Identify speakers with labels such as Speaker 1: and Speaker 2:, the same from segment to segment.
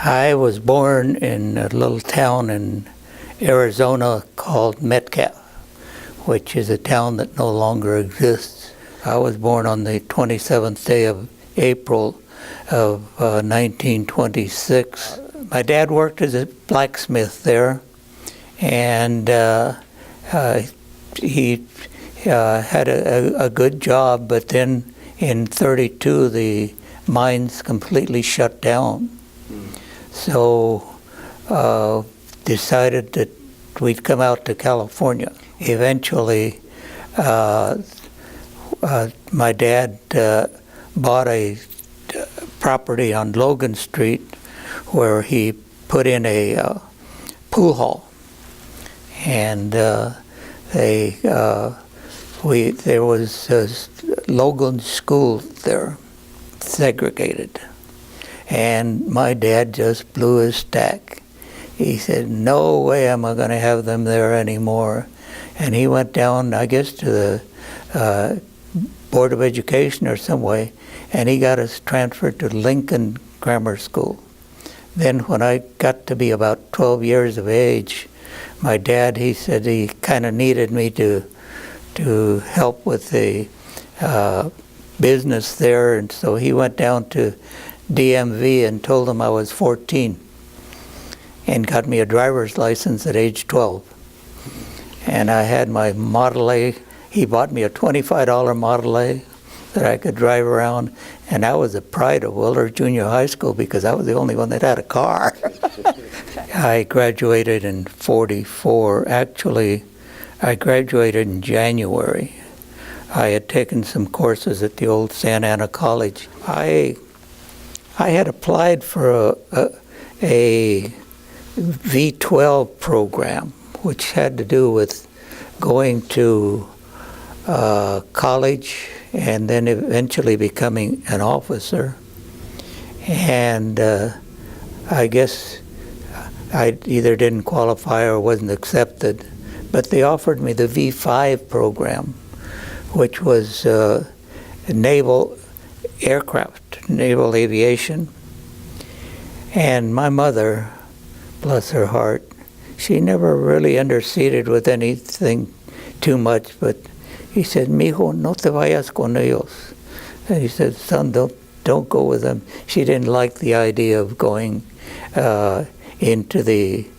Speaker 1: I was born in a little town in Arizona called Metcalf, which is a town that no longer exists. I was born on the 27th day of April of 1926. My dad worked as a blacksmith there, and he had a good job, but then in 32 the mines completely shut down. So decided that we'd come out to California. Eventually, my dad bought a property on Logan Street where he put in a pool hall, and there was Logan School there, segregated. And my dad just blew his stack. He said, no way am I going to have them there anymore. And he went down, I guess, to the Board of Education or some way, and he got us transferred to Lincoln Grammar School. Then when I got to be about 12 years of age, my dad, he said he kind of needed me to help with the business there, and so he went down to DMV and told him I was 14 and got me a driver's license at age 12. And I had my Model A. He bought me a $25 Model A that I could drive around, and I was the pride of Willard Junior High School because I was the only one that had a car. I graduated in '44. Actually, I graduated in January. I had taken some courses at the old Santa Ana College. I had applied for a V-12 program, which had to do with going to college and then eventually becoming an officer. And I guess I either didn't qualify or wasn't accepted, but they offered me the V-5 program, which was naval aircraft, naval aviation. And my mother, bless her heart, she never really interceded with anything too much, but he said, "Mijo, no te vayas con ellos." And he said, "Son, don't go with them." She didn't like the idea of going into the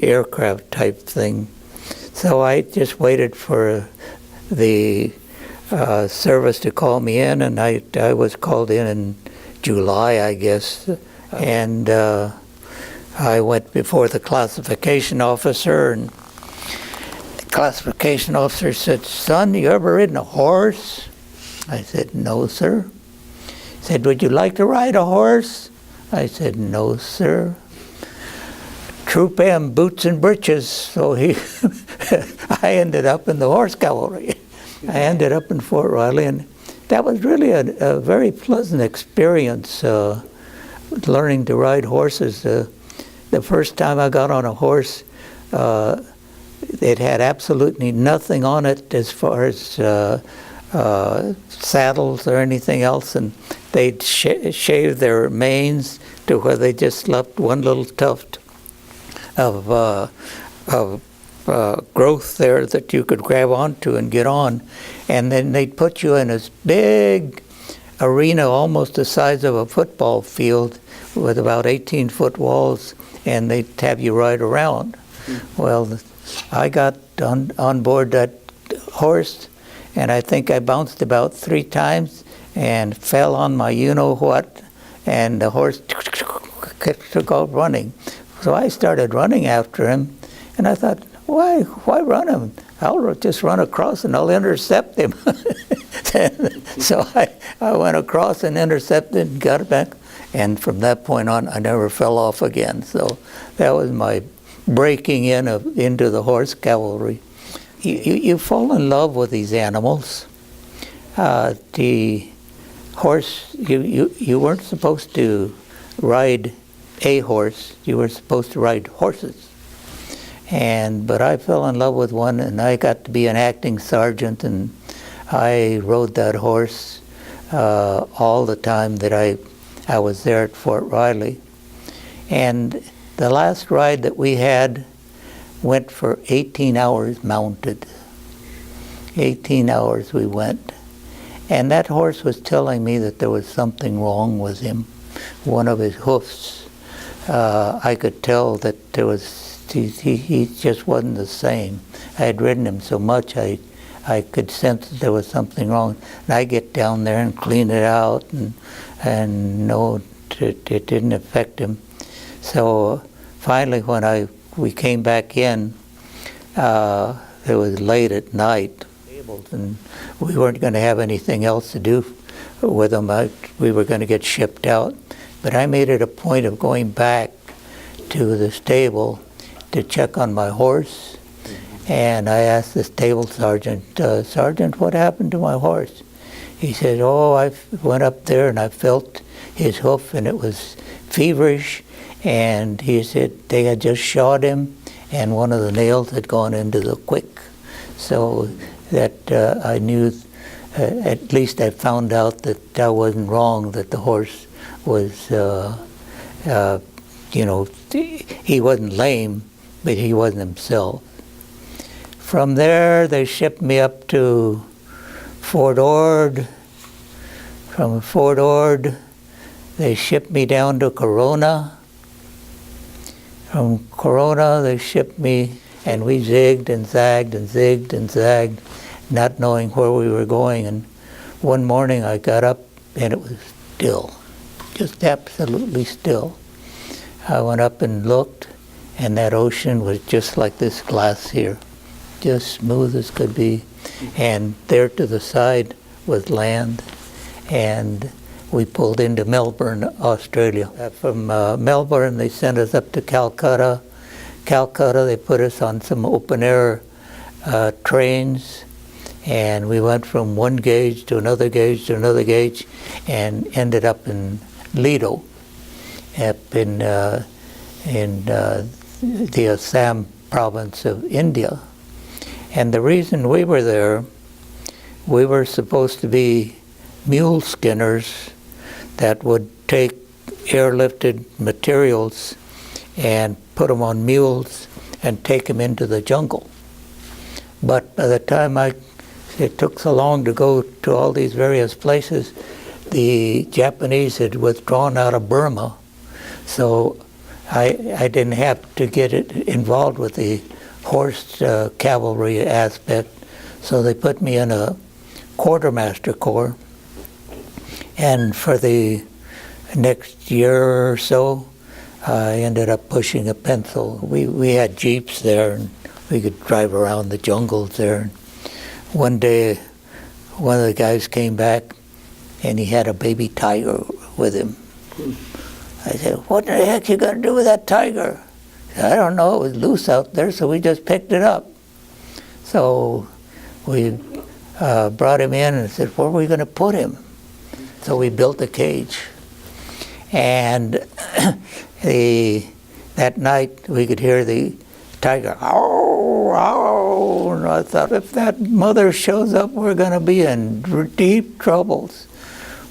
Speaker 1: aircraft type thing. So I just waited for the service to call me in, and I was called in July, I guess, and I went before the classification officer, and the classification officer said, "Son, you ever ridden a horse?" I said, "No, sir." He said, "Would you like to ride a horse?" I said, "No, sir." Troop M, boots and breeches. So I ended up in the horse cavalry. I ended up in Fort Riley, and that was really a very pleasant experience, learning to ride horses. The first time I got on a horse, it had absolutely nothing on it as far as saddles or anything else, and they'd shave their manes to where they just left one little tuft of growth there that you could grab onto and get on, and then they'd put you in this big arena almost the size of a football field with about 18-foot walls, and they'd have you ride around. Well, I got on board that horse, and I think I bounced about 3 times and fell on my you-know-what, and the horse took off running. So I started running after him, and I thought, why run him? I'll just run across and I'll intercept him. So I went across and intercepted and got it back, and from that point on, I never fell off again. So that was my breaking into the horse cavalry. You fall in love with these animals. The horse, you weren't supposed to ride a horse, you were supposed to ride horses. But I fell in love with one, and I got to be an acting sergeant, and I rode that horse all the time that I was there at Fort Riley. And the last ride that we had went for 18 hours mounted. 18 hours we went. And that horse was telling me that there was something wrong with him. One of his hoofs, I could tell that there was, he just wasn't the same. I had ridden him so much, I could sense that there was something wrong. And I get down there and clean it out, and no, it didn't affect him. So finally, when we came back in, it was late at night, and we weren't going to have anything else to do with them. We were going to get shipped out. But I made it a point of going back to the stable to check on my horse. And I asked the stable sergeant, Sergeant, what happened to my horse? He said, oh, I went up there and I felt his hoof and it was feverish. And he said they had just shot him and one of the nails had gone into the quick. So that I knew, at least I found out that I wasn't wrong, that the horse was, you know, he wasn't lame, but he wasn't himself. From there, they shipped me up to Fort Ord. From Fort Ord, they shipped me down to Corona. From Corona, they shipped me, and we zigged and zagged and zigged and zagged, not knowing where we were going. And one morning I got up and it was still, just absolutely still. I went up and looked, and that ocean was just like this glass here, just smooth as could be. And there to the side was land, and we pulled into Melbourne, Australia. From Melbourne, they sent us up to Calcutta. Calcutta, they put us on some open-air trains, and we went from one gauge to another gauge to another gauge, and ended up in Lido, up in the Assam province of India. And the reason we were there, we were supposed to be mule skinners that would take airlifted materials and put them on mules and take them into the jungle. But by the time it took so long to go to all these various places, the Japanese had withdrawn out of Burma, so I didn't have to get involved with the horse cavalry aspect, so they put me in a quartermaster corps. And for the next year or so, I ended up pushing a pencil. We had jeeps there, and we could drive around the jungles there. And one day, one of the guys came back, and he had a baby tiger with him. I said, what the heck you gonna do with that tiger? He said, I don't know, it was loose out there, so we just picked it up. So we brought him in and said, where are we gonna put him? So we built a cage. And that night we could hear the tiger, ow, ow, and I thought, if that mother shows up, we're gonna be in deep troubles.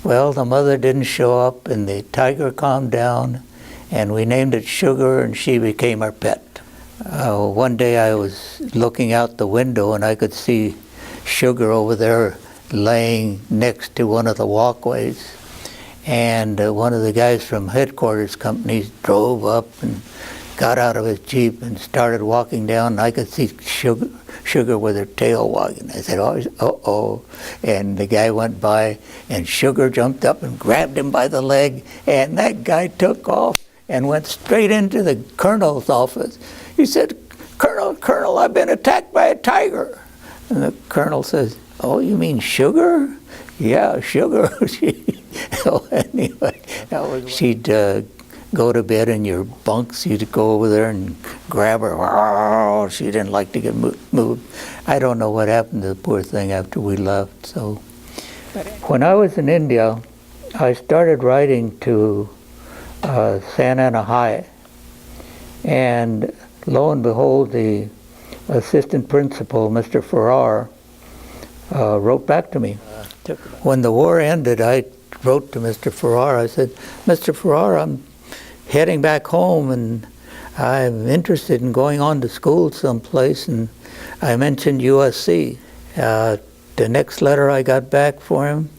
Speaker 1: Well, the mother didn't show up, and the tiger calmed down, and we named it Sugar, and she became our pet. One day I was looking out the window, and I could see Sugar over there laying next to one of the walkways. And one of the guys from headquarters companies drove up and got out of his Jeep and started walking down, and I could see Sugar with her tail wagging. I said, uh-oh. And the guy went by, and Sugar jumped up and grabbed him by the leg, and that guy took off and went straight into the colonel's office. He said, Colonel, I've been attacked by a tiger. And the colonel says, oh, you mean Sugar? Yeah, Sugar. So anyway, she'd go to bed in your bunks. You'd go over there and grab her. Oh, she didn't like to get moved. I don't know what happened to the poor thing after we left. So when I was in India, I started writing to Santa Ana High. And lo and behold, the assistant principal, Mr. Farrar, wrote back to me. When the war ended, I wrote to Mr. Farrar. I said, Mr. Farrar, I'm heading back home and I'm interested in going on to school someplace, and I mentioned USC. The next letter I got back for him,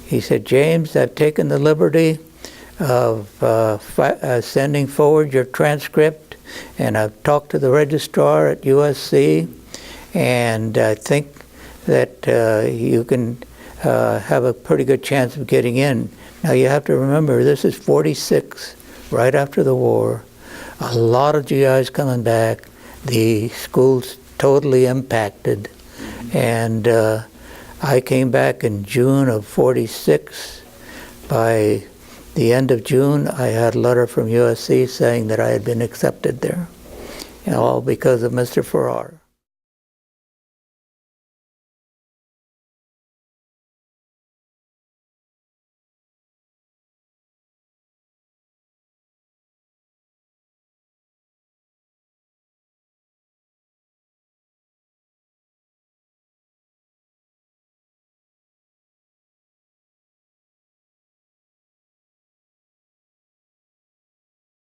Speaker 1: he said, James, I've taken the liberty of sending forward your transcript, and I've talked to the registrar at USC, and I think that you can have a pretty good chance of getting in. Now you have to remember, this is 46, right after the war. A lot of GIs coming back. The school's totally impacted. And I came back in June of 46. By the end of June, I had a letter from USC saying that I had been accepted there, all because of Mr. Farrar.